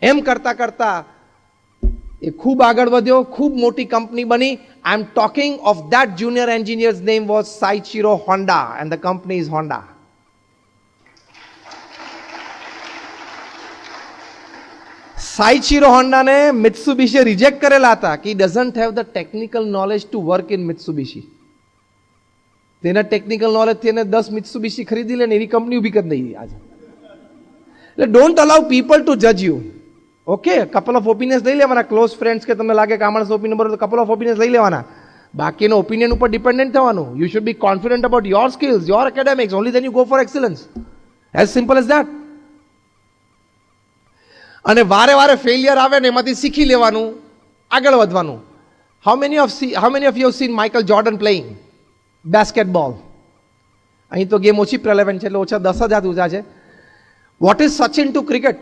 એમ કરતા કરતા એ ખૂબ આગળ વધ્યો, ખૂબ મોટી કંપની બની. I am talking of that junior engineers name was Soichiro Honda and the company is Honda. Soichiro હોન્ડાને મિત્સુબિશીએ રિજેક્ટ કરેલા હતા કે doesn't have the technical knowledge to work in Mitsubishi. તેના ટેકનિકલ નોલેજથી એને 10 મિત્સુબિશી ખરીદી લે ને એવી કંપની ઊભી કરી દઈ આજે. એટલે ડોન્ટ અલાઉ પીપલ ટુ જજ you. Okay, couple of opinions લઈ લેવાના, ક્લોઝ ફ્રેન્ડ્સ કે તમને લાગે કે આ માણસ ઓપિનિયન બરોબર, કપલ ઓફ ઓપિનિયન્સ લઈ લેવાના, બાકીનો ઓપિનિયન ઉપર ડિપેન્ડન્ટ થવાનું. You should be confident about your skills, your academics, only then you go for excellence. As simple as that. અને વારે વારે ફેલિયર આવે ને એમાંથી શીખી લેવાનું, આગળ વધવાનું. How many of you seen Michael Jordan playing basketball? અહીં તો ગેમ ઓછી પ્રેલેવન્ટ છે એટલે ઓછા 10,000 ઊંચા છે. What is Sachin to cricket?